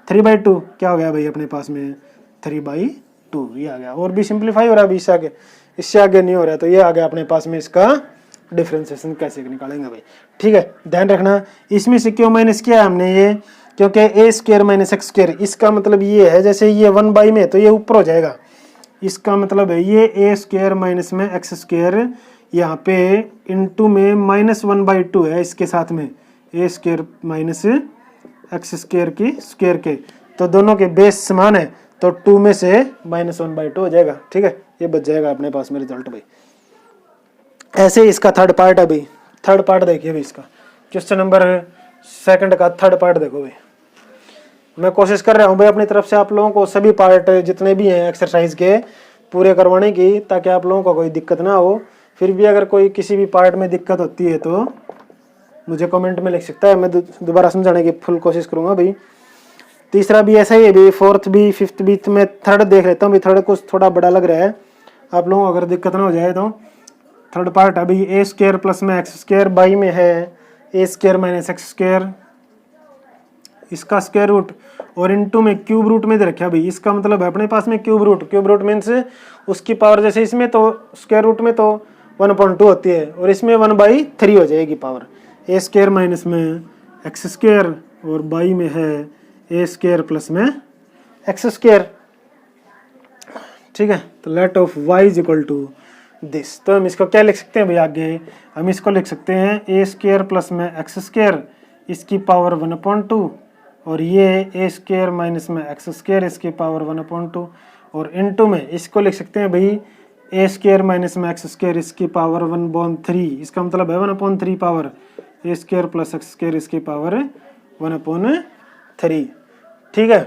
3/2, क्या हो गया भाई अपने पास में 3/2, ये आ गया। और भी सिंप्लीफाई हो रहा है अभी इससे आगे नहीं हो रहा है, तो ये आ गया अपने पास में इसका डिफरेंशिएशन कैसे निकालेंगे भाई, ठीक है। ध्यान रखना इसमें से क्यों माइनस किया हमने ये, क्योंकि ए स्क्वायर माइनस एक्स स्क्वायर इसका मतलब ये है जैसे ये 1/, में तो ये ऊपर हो जाएगा, इसका मतलब है ये ए स्क्वायर माइनस में एक्स स्क्वायर यहाँ पे इनटू में -1/2 है, इसके साथ में a square minus x square की स्क्वायर के, तो दोनों के बेस समान है, तो 2 में से -1/2 हो जाएगा, ठीक है। ये बच जाएगा अपने पास में रिजल्ट भाई। ऐसे इसका थर्ड पार्ट है भाई, थर्ड पार्ट देखिए भाई, इसका क्वेश्चन नंबर 2 का थर्ड पार्ट देखो भाई। मैं कोशिश कर रहा हूँ भाई अपनी तरफ से आप लोगों को सभी पार्ट जितने भी हैं एक्सरसाइज के पूरे करवाने की, ताकि आप लोगों को कोई दिक्कत ना हो। फिर भी अगर कोई किसी भी पार्ट में दिक्कत होती है तो मुझे कमेंट में लिख सकता है, मैं दोबारा समझाने की फुल कोशिश करूँगा भाई। तीसरा भी ऐसा ही है भाई, फोर्थ भी फिफ्थ भी, मैं थर्ड देख लेता हूँ भाई, थर्ड कुछ थोड़ा बड़ा लग रहा है, आप लोगों को अगर दिक्कत ना हो जाए तो। थर्ड पार्ट है भाई ए स्क्वायर प्लस में एक्स स्क्वायर, बाई में है a square minus x square, इसका स्क्वायर रूट, और इनटू में क्यूब रूट में दे रखा भाई, इसका मतलब है अपने पास में क्यूब रूट मीन्स उसकी पावर, जैसे इसमें तो स्क्वायर रूट में तो 1/2 होती है, और इसमें 1/3 हो जाएगी पावर, ए स्क्वायर माइनस में एक्स स्क्वायर, और बाई में है ए स्क्वायर प्लस में एक्स स्क्वायर, ठीक है। तो let of y is equal to this, तो हम इसको क्या लिख सकते हैं भाई आगे, हम इसको लिख सकते हैं ए स्क्वायर प्लस में एक्स स्क्वायर इसकी पावर 1/2 और ये ए स्क्वायर माइनस में एक्स स्क्वायर इसकी पावर 1/2 और इनटू में इसको लिख सकते हैं भाई ए स्क्वायर माइनस में एक्स स्क्वायर इसकी पावर 1/3। इसका मतलब है 1/3 power a square plus x square इसकी पावर 1/3। ठीक है,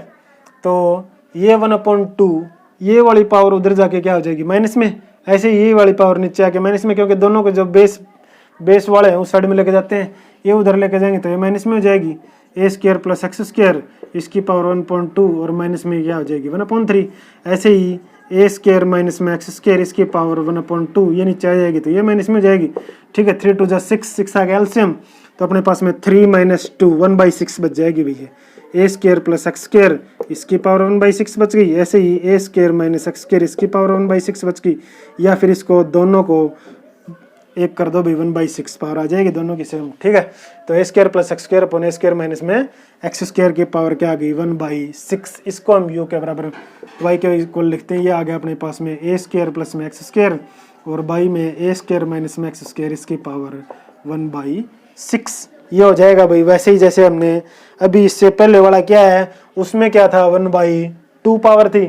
तो ये 1/2 ये वाली पावर उधर जाके क्या हो जाएगी माइनस में, ऐसे ये वाली पावर नीचे आके माइनस में, क्योंकि दोनों को जब बेस वाले हैं उस साइड में लेके जाते हैं, ये उधर लेके जाएंगे तो ये माइनस में हो जाएगी। ए स्क्वायर प्लस एक्स स्क्वायर इसकी पावर 1/2 और माइनस में क्या हो जाएगी 1/3। ऐसे ही ए स्क्वायर माइनस में एक्स स्क्वायर इसकी पावर 1/2 ये नीचे आ जाएगी तो ये माइनस में हो जाएगी। ठीक है, 3 2 जा 6, 6 आ गया एलसीएम, तो अपने पास में 3 - 2 1/6 बच जाएगी भैया। ए स्क्वायर प्लस एक्स स्क्वायर इसकी पावर 1/6 बच गई। ऐसे ही ए स्क्वायर माइनस एक्स स्क्वायर इसकी पावर 1/6 बच गई, या फिर इसको दोनों को एक कर दो भाई 1/6 पावर आ जाएगी दोनों की सेम। ठीक है, तो a square plus x square upon a square minus में एक्स स्क्वायर की पावर क्या आ गई 1/6। इसको हम यू के बराबर वाई के इक्वल लिखते हैं। ये आ गया अपने पास में ए स्क्वायर प्लस में एक्स स्क्वायर और बाई में ए स्क्वायर माइनस में एक्स स्क्वायर इसकी पावर 1/6। ये हो जाएगा भाई। वैसे ही जैसे हमने अभी इससे पहले वाला क्या है उसमें क्या था 1/2 पावर थी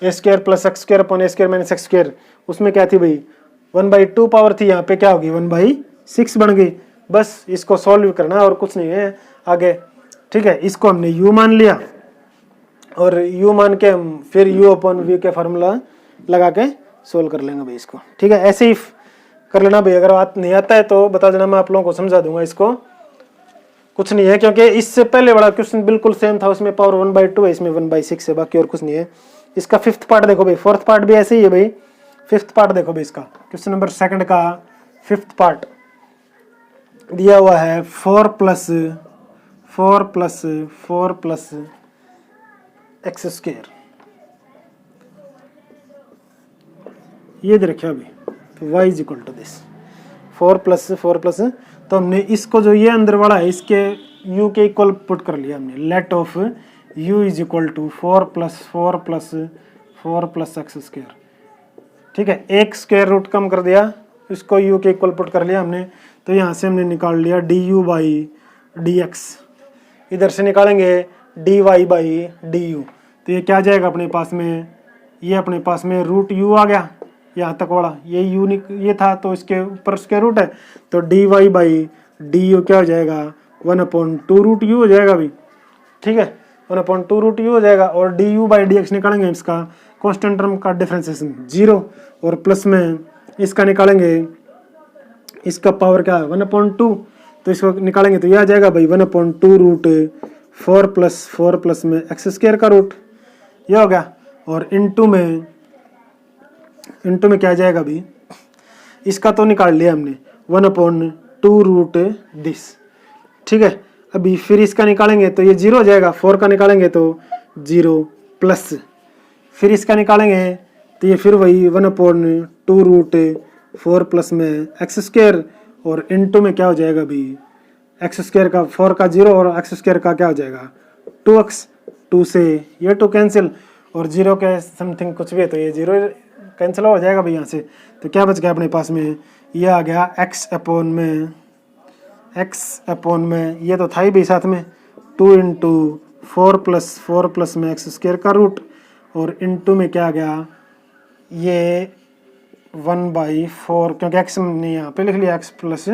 a square plus x square upon a square minus x square, उसमें क्या थी भाई 1/2 पावर थी। यहाँ पे क्या होगी 1/6 बन गई। बस इसको सॉल्व करना और कुछ नहीं है आगे। ठीक है, इसको हमने u मान लिया और u मान के हम फिर u अपॉन v के फार्मूला लगा के सोल्व कर लेंगे भाई इसको। ठीक है, ऐसे ही कर लेना भाई। अगर बात नहीं आता है तो बता देना, मैं आप लोगों को समझा दूंगा। इसको कुछ नहीं है क्योंकि इससे पहले वाला क्वेश्चन बिल्कुल सेम था, उसमें पावर 1/2 है, इसमें 1/6 है, बाकी और कुछ नहीं है। इसका 5th पार्ट देखो भाई, 4th पार्ट भी ऐसे ही है भाई। 5th पार्ट देखो भाई, इसका क्वेश्चन नंबर 2 का 5th पार्ट दिया हुआ है 4 प्लस एक्स स्क्वायर। ये दे रखा अभी y is equal to this 4 plus, तो हमने इसको जो ये अंदर वाला है इसके u के इक्वल पुट कर लिया हमने। Let of u is equal to 4 plus x square. ठीक है, एक स्क्वायर रूट कम कर दिया, इसको u के इक्वल पुट कर लिया हमने, तो यहाँ से हमने निकाल लिया du/dx। इधर से निकालेंगे dy/du, तो ये क्या जाएगा अपने पास में, ये अपने पास में रूट u आ गया यहाँ तक वाला, ये u ये था तो इसके ऊपर स्क्वायर रूट है, तो dy/du क्या हो जाएगा 1/2 रूट u हो जाएगा भाई। ठीक है, 1/2 रूट u हो जाएगा और du/dx निकालेंगे इसका कांस्टेंट टर्म का डिफरेंशिएशन 0 और प्लस में इसका निकालेंगे, इसका पावर क्या है 1/2, तो इसको निकालेंगे तो यह आ जाएगा भाई 1/2 रूट 4 प्लस में एक्स स्क्वायर का रूट, यह हो गया। और इनटू में क्या आ जाएगा भाई, इसका तो निकाल लिया हमने 1/2 रूट दिस। ठीक है, अभी फिर इसका निकालेंगे तो ये 0 हो जाएगा, 4 का निकालेंगे तो 0 प्लस, फिर इसका निकालेंगे तो ये फिर वही 1/2 रूट 4 प्लस में एक्स स्क्वायर और इनटू में क्या हो जाएगा भाई एक्स स्क्वायर का 4 का 0 और एक्स स्क्वायर का क्या हो जाएगा 2x, 2 से ये 2 कैंसिल और 0 के समथिंग कुछ भी है तो ये 0 कैंसिल हो जाएगा भाई यहाँ से। तो क्या बच गया अपने पास में, ये आ गया x अपॉन में ये तो था ही भाई साथ में 2 × 4 प्लस में एक्स स्क्वायर का रूट और इनटू में क्या आ गया ये 1/4, क्योंकि x ने यहाँ पे लिख लिया x प्लस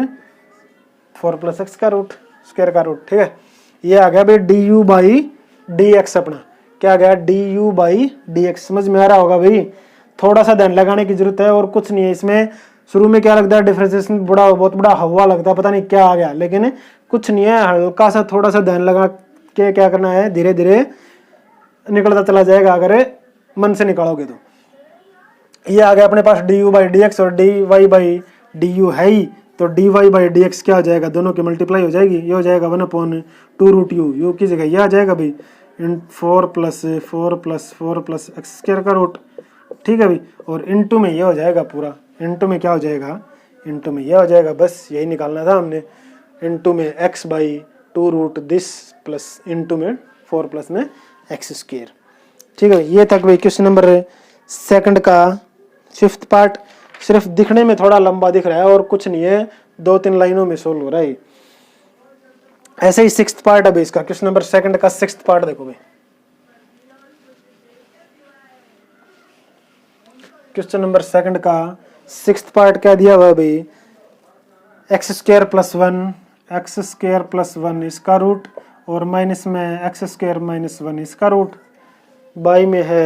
4 प्लस एक्स का रूट स्क्वायर का रूट। ठीक है, ये आ गया भाई du/dx अपना क्या आ गया du/dx। समझ में आ रहा होगा भाई, थोड़ा सा ध्यान लगाने की जरूरत है और कुछ नहीं है इसमें। शुरू में क्या लगता है डिफरेंशिएशन बहुत बड़ा हवा लगता है, पता नहीं क्या आ गया, लेकिन कुछ नहीं है, हल्का सा थोड़ा सा ध्यान लगा के क्या करना है, धीरे धीरे निकलता चला जाएगा अगर मन से निकालोगे तो। ये आ गया अपने पास du/dx और dy/du है ही, तो dy/dx क्या हो जाएगा, दोनों की मल्टीप्लाई हो जाएगी, ये हो जाएगा 1/2 रूट u की जगह ये आ जाएगा भाई 4 प्लस एक्स स्क्वायर का रूट। ठीक है भाई, और इनटू में ये हो जाएगा पूरा, इनटू में क्या हो जाएगा, इनटू में ये हो जाएगा, बस यही निकालना था हमने। इनटू में x/2 root this plus into में 4 प्लस में एक्स स्क्वायर। ठीक है, ये तक भाई क्वेश्चन नंबर 2 का 5th पार्ट। सिर्फ दिखने में थोड़ा लंबा दिख रहा है और कुछ नहीं है, 2-3 लाइनों में सोल्व हो रहा है। ऐसे ही सिक्स्थ पार्ट है भाई इसका, क्वेश्चन नंबर सेकंड का सिक्स्थ पार्ट देखो भाई। क्वेश्चन नंबर सेकंड का सिक्स्थ पार्ट क्या दिया हुआ है भाई, एक्स स्क्वायर प्लस वन इसका रूट और माइनस में एक्स स्क्वायर माइनस वन इसका रूट, बाई में है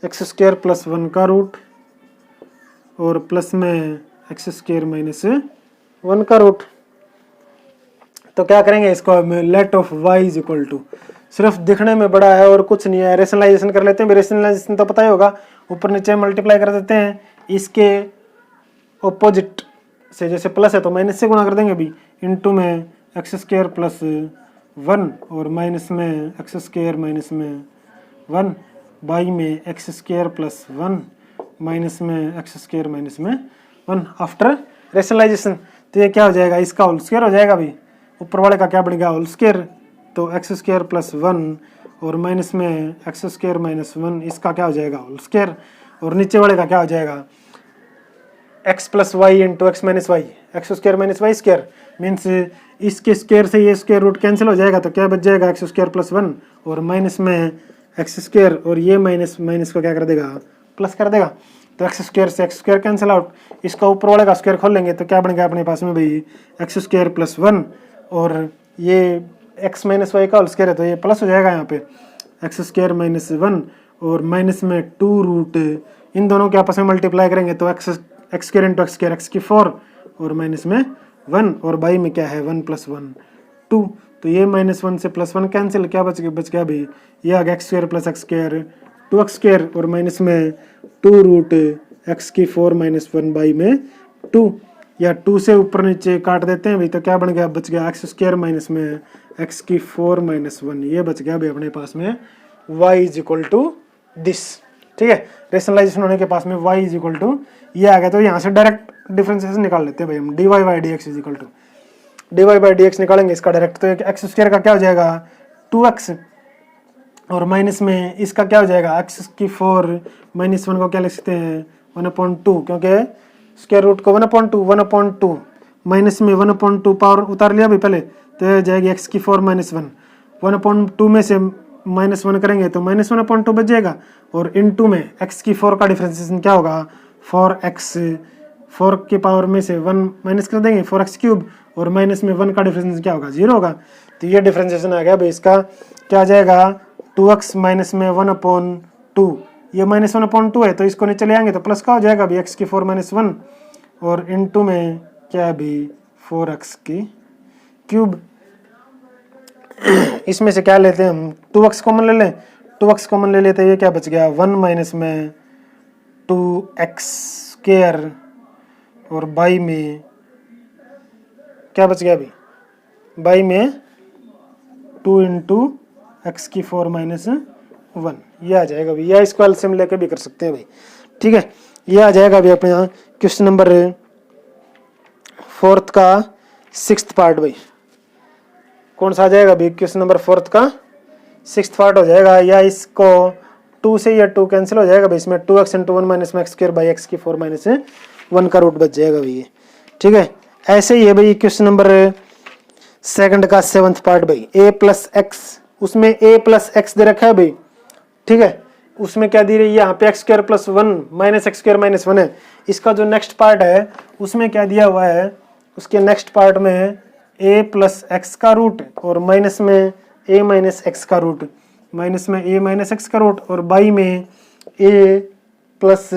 एक्स स्क्वायर प्लस वन का रूट और प्लस में एक्स स्क्वायर माइनस वन का रूट। तो क्या करेंगे इसको हम, let of y is equal to, सिर्फ दिखने में बड़ा है और कुछ नहीं है, रेशनलाइजेशन कर लेते हैं। रेशनलाइजेशन तो पता ही होगा, ऊपर नीचे मल्टीप्लाई कर देते हैं, इसके ऑपोजिट से जैसे प्लस है तो माइनस से गुणा कर देंगे अभी, इनटू में एक्स स्क्वायर प्लस वन और माइनस में एक्स स्क्वायर माइनस में वन, बाई में x square plus one minus में एक्स स्क्वायर माइनस में वन आफ्टर रेशनलाइजेशन। तो ये क्या हो जाएगा, इसका होल स्क्वायर हो जाएगा भाई, ऊपर वाले का क्या बनेगा होल स्क्वायर, तो एक्स स्क्वायर प्लस वन और माइनस में एक्स स्क्वायर माइनस वन, इसका क्या हो जाएगा होल स्क्वायर, और नीचे वाले का क्या हो जाएगा x plus y into x minus y, x square minus y square, means इसके स्क्वायर से ये स्क्वायर रूट कैंसिल हो जाएगा, तो क्या बच जाएगा एक्स स्क्वायर प्लस वन और माइनस में एक्स स्क्वायर, और ये माइनस माइनस को क्या कर देगा प्लस कर देगा, तो एक्स स्क्वायर से एक्स स्क्वायर कैंसिल आउट, इसका ऊपर वाले का स्क्वायर खोल लेंगे तो क्या बन गया अपने पास में भाई एक्स स्क्वायर प्लस वन, और ये एक्स माइनस वाई का होल स्क्वायर है तो ये प्लस हो जाएगा यहाँ पे एक्स स्क्वायर माइनस वन और माइनस में टू रूट, इन दोनों के आपस में मल्टीप्लाई करेंगे तो x square into x square x की फोर और माइनस में वन, और बाई में क्या है वन प्लस वन टू, तो ये माइनस वन से प्लस वन कैंसिल, क्या बच गया भाई ये आ गया x square plus x square two x square और माइनस में टू रूट एक्स की फोर माइनस वन बाई में टू, या टू से ऊपर नीचे काट देते हैं भाई तो क्या बन गया बच गया एक्स स्क्वायर माइनस में एक्स की फोर माइनस वन, ये बच गया भाई अपने पास में y is equal to this. ठीक है, रेशनलाइजेशन होने के पास में y इज इक्वल टू ये आ गया, तो यहाँ से डायरेक्ट डिफरेंशिएशन निकाल लेते हैं भाई हम, d y by d x is equal to d y by d x निकालेंगे इसका डायरेक्ट, तो एक्स स्क्वायर का क्या हो जाएगा टू एक्स और माइनस में इसका क्या हो जाएगा एक्स की फोर माइनस वन को क्या लिख सकते हैं वन अपॉइंट टू, क्योंकि स्क्वायर रूट को वन अपॉइंट टू माइनस में वन अपॉइंट टू पावर उतार लिया भाई पहले, तो ये जाएगी एक्स की four minus one, one upon two में से माइनस वन करेंगे तो माइनस वन अपॉइंट टू बच जाएगा, और इन टू में एक्स की फोर का डिफरेंशिएशन क्या होगा फोर एक्स, फोर की पावर में से वन माइनस कर देंगे फोर एक्स क्यूब और माइनस में वन का डिफरेंशिएशन क्या होगा जीरो होगा, तो ये डिफरेंशिएशन आ गया भाई इसका क्या आ जाएगा टू एक्स माइनस में वन अपॉन टू, ये माइनस वन अपॉन टू है तो इसको नीचे ले आएंगे तो प्लस का हो जाएगा भाई एक्स की फोर माइनस वन और इन टू में क्या है भाई फोर एक्स की क्यूब। इसमें से क्या लेते हैं हम टू एक्स कॉमन ले लें, टू एक्स कॉमन ले लेते हैं, ये क्या बच गया वन माइनस में टू एक्स स्क्वायर और बाई में क्या बच गया भाई बाई में टू इंटू एक्स की फोर माइनस वन, ये आ जाएगा भाई, या इसको एलसीएम लेके भी कर सकते हैं भाई। ठीक है, ये आ जाएगा भाई अपने यहाँ क्वेश्चन नंबर फोर्थ का सिक्स्थ पार्ट भाई, कौन सा आ जाएगा भाई क्वेश्चन नंबर फोर्थ का सिक्स्थ पार्ट हो जाएगा, या इसको टू से या टू कैंसिल हो जाएगा भाई, इसमें two x into one minus में एक्स स्क्वायर बाई एक्स की फोर माइनस वन का रूट बच जाएगा भाई। ठीक है, ऐसे ही है भाई क्वेश्चन नंबर सेकंड का सेवंथ पार्ट भाई, ए प्लस एक्स, उसमें ए प्लस एक्स दे रखा है भाई। ठीक है, उसमें क्या दी रही है यहाँ पे x square plus one minus x square minus one है, इसका जो नेक्स्ट पार्ट है उसमें क्या दिया हुआ है, उसके नेक्स्ट पार्ट में ए प्लस एक्स का रूट और माइनस में ए माइनस एक्स का रूट, माइनस में ए माइनस एक्स का रूट और बाई में ए प्लस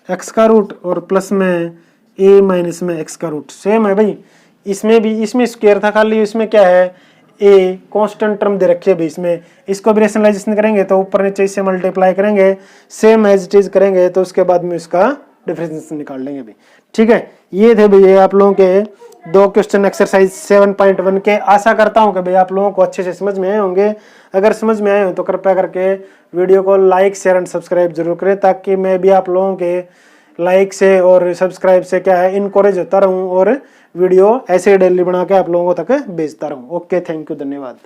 एक्स का रूट और प्लस में ए माइनस में एक्स का रूट। सेम है भाई, इसमें भी इसमें स्क्वायर था खाली, इसमें क्या है ए कांस्टेंट टर्म दे रखी है भाई, इसमें इसको भी रेशनलाइजेशन करेंगे तो ऊपर नीचे इससे मल्टीप्लाई करेंगे, सेम एज इट इज करेंगे तो उसके बाद में इसका डिफरेंशिएशन निकाल लेंगे भाई। ठीक है, ये थे भैया आप लोगों के दो क्वेश्चन एक्सरसाइज 7.1 के। आशा करता हूं कि भाई आप लोगों को अच्छे से समझ में आए होंगे, अगर समझ में आए हो तो कृपया करके वीडियो को लाइक शेयर एंड सब्सक्राइब जरूर करें, ताकि मैं भी आप लोगों के लाइक से और सब्सक्राइब से क्या है इनकरेज होता रहूं और वीडियो ऐसे डेली बना के आप लोगों तक भेजता रहूं। ओके, थैंक यू, धन्यवाद।